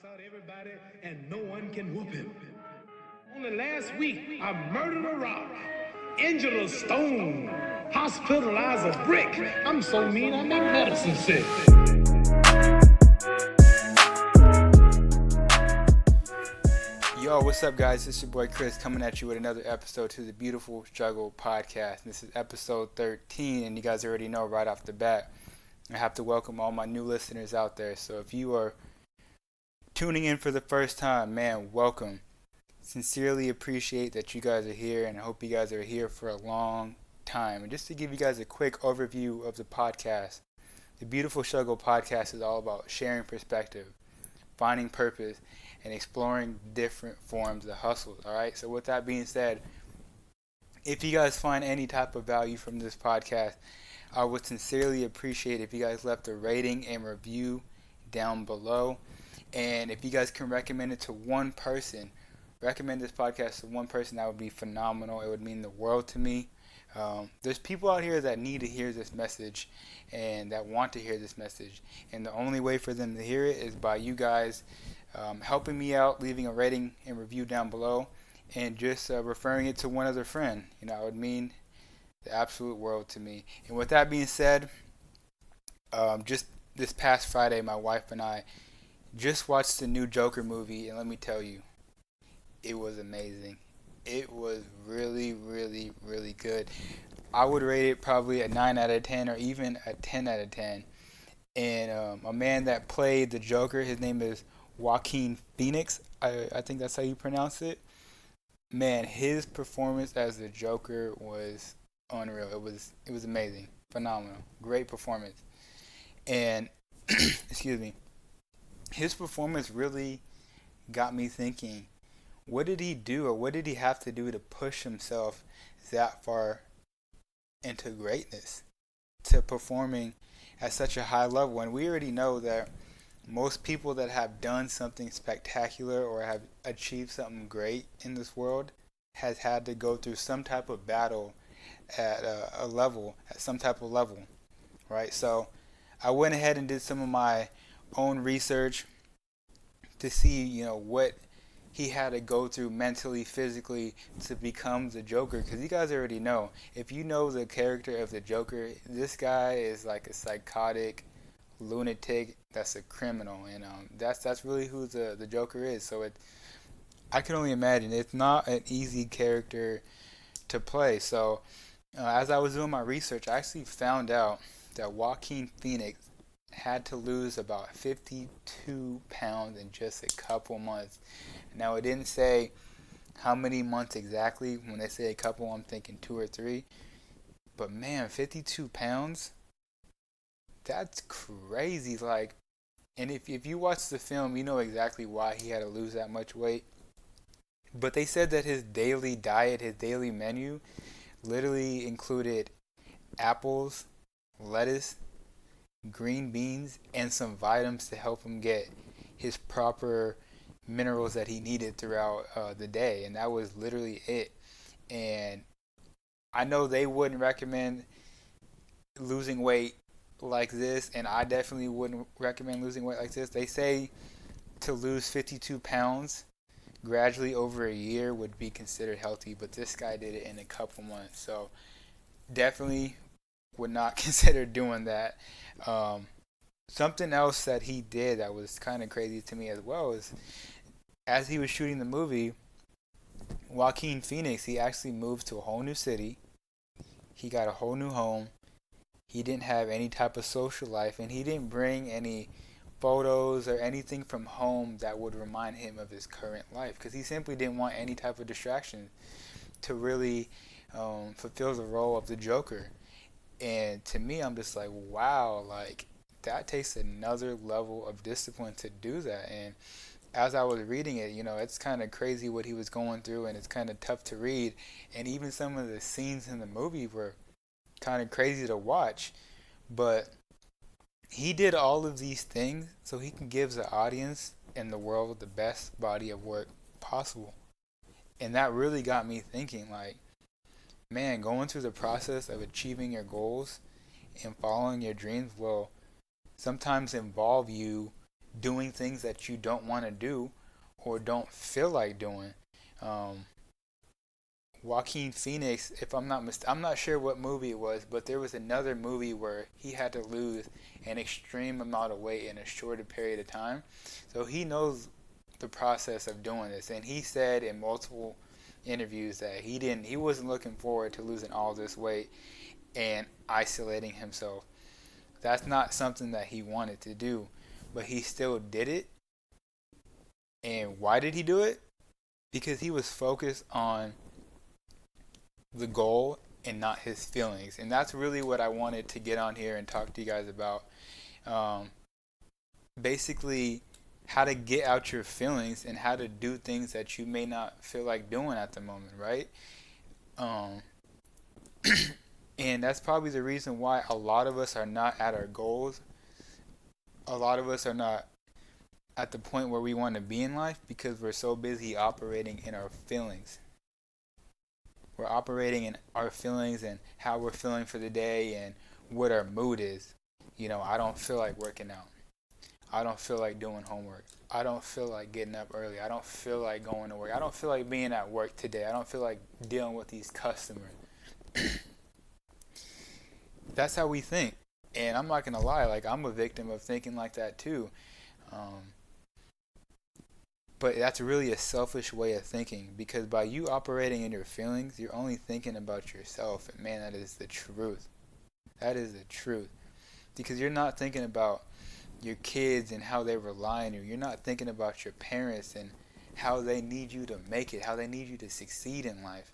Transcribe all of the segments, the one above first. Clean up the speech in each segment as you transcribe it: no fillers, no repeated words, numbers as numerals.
out everybody and no one can whoop him. Only last week, I murdered a rock, injured a stone, hospitalized a brick. I'm so mean, I make medicine sick. Yo, what's up, guys? It's your boy Chris coming at you with another episode to the Beautiful Struggle podcast. This is episode 13, and you guys already know right off the bat, I have to welcome all my new listeners out there. So if you are tuning in for the first time, man, welcome. Sincerely appreciate that you guys are here, and I hope you guys are here for a long time. And just to give you guys a quick overview of the podcast, the Beautiful Struggle podcast is all about sharing perspective, finding purpose, and exploring different forms of hustles. Alright, so with that being said, if you guys find any type of value from this podcast, I would sincerely appreciate if you guys left a rating and review down below. And if you guys can recommend it to one person, recommend this podcast to one person, that would be phenomenal. It would mean the world to me. There's people out here that need to hear this message and that want to hear this message. And the only way for them to hear it is by you guys helping me out, leaving a rating and review down below, and just referring it to one other friend. You know, it would mean the absolute world to me. And with that being said, just this past Friday, my wife and I just watched the new Joker movie, and let me tell you, it was amazing. It was really, really, really good. I would rate it probably a 9 out of 10 or even a 10 out of 10. And a man that played the Joker, his name is Joaquin Phoenix. I think that's how you pronounce it. Man, his performance as the Joker was unreal. It was amazing. Phenomenal. Great performance. And, excuse me, his performance really got me thinking, what did he do or what did he have to do to push himself that far into greatness, to performing at such a high level? And we already know that most people that have done something spectacular or have achieved something great in this world has had to go through some type of battle at some type of level, right? So I went ahead and did some of my own research to see, what he had to go through mentally, physically to become the Joker. Because you guys already know, if you know the character of the Joker, this guy is like a psychotic lunatic that's a criminal, and that's really who the Joker is. So I can only imagine it's not an easy character to play. So as I was doing my research, I actually found out that Joaquin Phoenix had to lose about 52 pounds in just a couple months. Now, it didn't say how many months exactly. When they say a couple, I'm thinking 2 or 3. But man, 52 pounds, that's crazy. Like, and if you watch the film, you know exactly why he had to lose that much weight. But they said that his daily diet, his daily menu, literally included apples, lettuce, green beans, and some vitamins to help him get his proper minerals that he needed throughout the day. And that was literally it. And I know they wouldn't recommend losing weight like this, and I definitely wouldn't recommend losing weight like this. They say to lose 52 pounds gradually over a year would be considered healthy, but this guy did it in a couple months. So definitely would not consider doing that. Something else that he did that was kind of crazy to me as well is, as he was shooting the movie, Joaquin Phoenix, he actually moved to a whole new city. He got a whole new home. He didn't have any type of social life, and he didn't bring any photos or anything from home that would remind him of his current life, because he simply didn't want any type of distraction to really fulfill the role of the Joker. And to me, I'm just like, wow, like, that takes another level of discipline to do that. And as I was reading it, it's kind of crazy what he was going through, and it's kind of tough to read. And even some of the scenes in the movie were kind of crazy to watch. But he did all of these things so he can give the audience and the world the best body of work possible. And that really got me thinking, like, man, going through the process of achieving your goals and following your dreams will sometimes involve you doing things that you don't want to do or don't feel like doing. Um, Joaquin Phoenix, if I'm not sure what movie it was, but there was another movie where he had to lose an extreme amount of weight in a shorter period of time. So he knows the process of doing this, and he said in multiple interviews that he wasn't looking forward to losing all this weight and isolating himself. That's not something that he wanted to do, but he still did it. And why did he do it? Because he was focused on the goal and not his feelings. And that's really what I wanted to get on here and talk to you guys about. Basically, how to get out your feelings and how to do things that you may not feel like doing at the moment, right? And that's probably the reason why a lot of us are not at our goals. A lot of us are not at the point where we want to be in life because we're so busy operating in our feelings. We're operating in our feelings and how we're feeling for the day and what our mood is. I don't feel like working out. I don't feel like doing homework. I don't feel like getting up early. I don't feel like going to work. I don't feel like being at work today. I don't feel like dealing with these customers. That's how we think. And I'm not going to lie, like I'm a victim of thinking like that too. But that's really a selfish way of thinking, because by you operating in your feelings, you're only thinking about yourself. And man, that is the truth. That is the truth. Because you're not thinking about your kids and how they rely on you. You're not thinking about your parents and how they need you to make it, how they need you to succeed in life.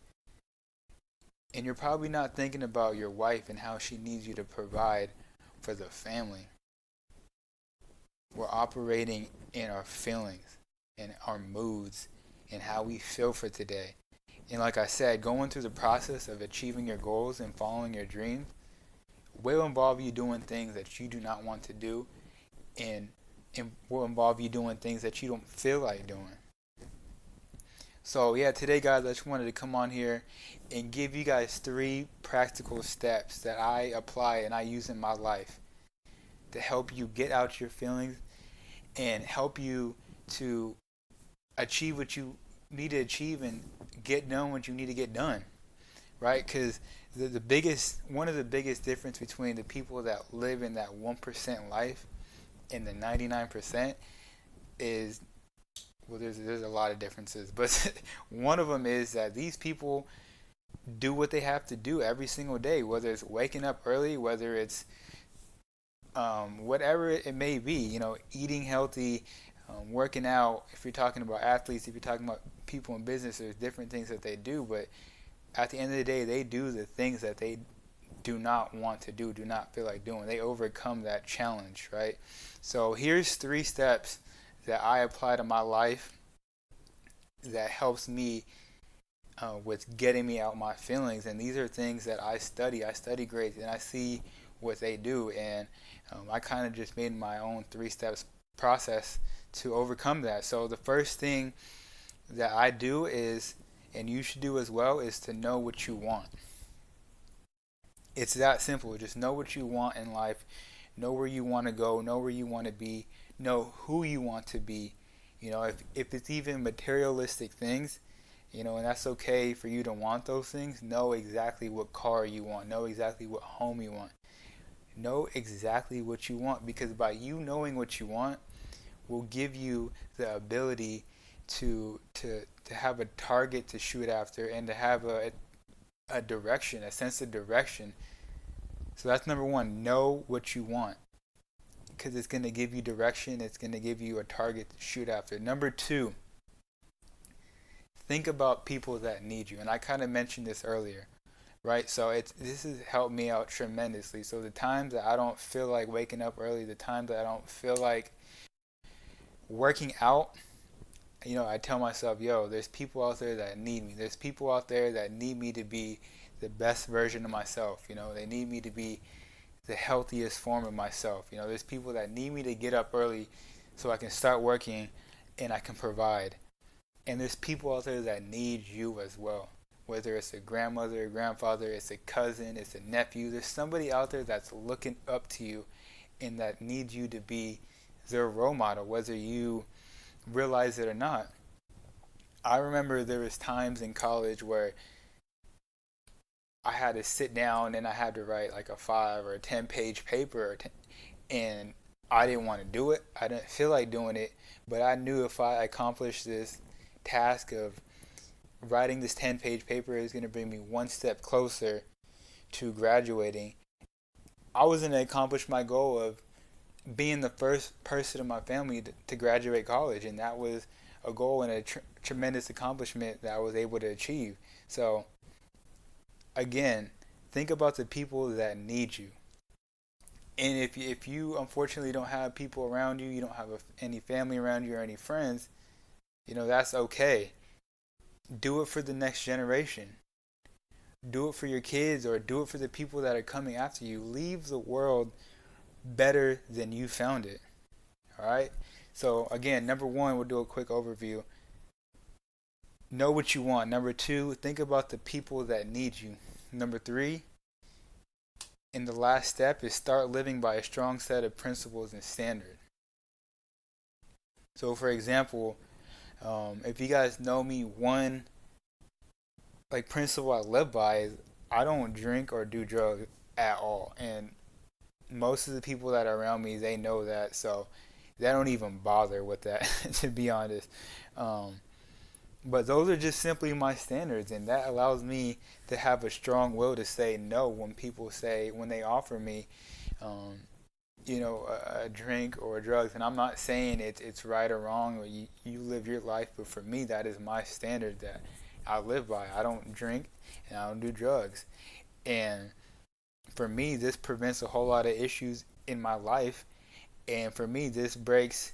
And you're probably not thinking about your wife and how she needs you to provide for the family. We're operating in our feelings and our moods and how we feel for today. And like I said, going through the process of achieving your goals and following your dreams will involve you doing things that you do not want to do, and will involve you doing things that you don't feel like doing. So yeah, today guys, I just wanted to come on here and give you guys 3 practical steps that I apply and I use in my life to help you get out your feelings and help you to achieve what you need to achieve and get done what you need to get done, right? Because one of the biggest difference between the people that live in that 1% life and the 99% is, well, there's a lot of differences, but one of them is that these people do what they have to do every single day, whether it's waking up early, whether it's whatever it may be, eating healthy, working out. If you're talking about athletes, if you're talking about people in business, there's different things that they do, but at the end of the day, they do the things that they do not want to do not feel like doing. They overcome that challenge, right? So here's 3 steps that I apply to my life that helps me with getting me out my feelings. And these are things that I study grades, and I see what they do, and I kind of just made my own 3 steps process to overcome that. So the first thing that I do is, and you should do as well, is to know what you want. It's that simple. Just know what you want in life. Know where you want to go. Know where you want to be. Know who you want to be. If it's even materialistic things, and that's okay for you to want those things. Know exactly what car you want. Know exactly what home you want. Know exactly what you want, because by you knowing what you want will give you the ability to have a target to shoot after and to have a direction, a sense of direction. So that's number 1. Know what you want, because it's going to give you direction. It's going to give you a target to shoot after. Number 2, think about people that need you. And I kind of mentioned this earlier, right? So this has helped me out tremendously. So the times that I don't feel like waking up early, the times that I don't feel like working out, I tell myself, there's people out there that need me. There's people out there that need me to be the best version of myself. They need me to be the healthiest form of myself. There's people that need me to get up early so I can start working and I can provide. And there's people out there that need you as well. Whether it's a grandmother, a grandfather, it's a cousin, it's a nephew. There's somebody out there that's looking up to you and that needs you to be they're a role model, whether you realize it or not. I remember there was times in college where I had to sit down and I had to write like a 5 or a 10-page paper, and I didn't want to do it. I didn't feel like doing it, but I knew if I accomplished this task of writing this 10-page paper is going to bring me one step closer to graduating. I was going to accomplish my goal of being the first person in my family to graduate college, and that was a goal and a tremendous accomplishment that I was able to achieve. So again, think about the people that need you. And if you unfortunately don't have people around you, you don't have any family around you or any friends, that's okay. Do it for the next generation. Do it for your kids, or do it for the people that are coming after you. Leave the world better than you found it. All right? So again, number 1, we'll do a quick overview. Know what you want. Number 2, think about the people that need you. Number 3, and the last step is start living by a strong set of principles and standards. So for example, if you guys know me, one principle I live by is I don't drink or do drugs at all. And most of the people that are around me, they know that, so they don't even bother with that, to be honest. But those are just simply my standards, and that allows me to have a strong will to say no when they offer me, a drink or drugs. And I'm not saying it's right or wrong, or you live your life, but for me, that is my standard that I live by. I don't drink and I don't do drugs. And for me, this prevents a whole lot of issues in my life. And for me, this breaks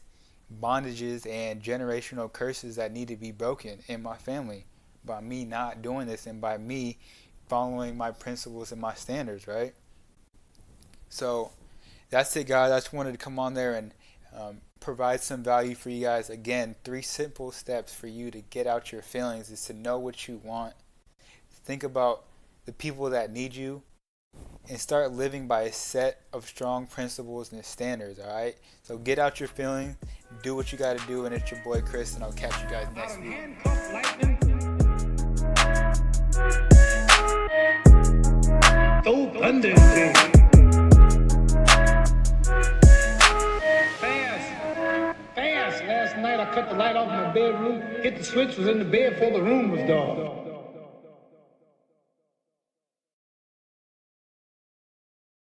bondages and generational curses that need to be broken in my family by me not doing this and by me following my principles and my standards, right? So that's it, guys. I just wanted to come on there and provide some value for you guys. Again, 3 simple steps for you to get out your feelings is to know what you want, think about the people that need you, and start living by a set of strong principles and standards, all right? So get out your feelings, do what you got to do, and it's your boy Chris, and I'll catch you guys next week. Throw thunder. Fast. Last night I cut the light off in my bedroom, hit the switch, was in the bed before the room was dark.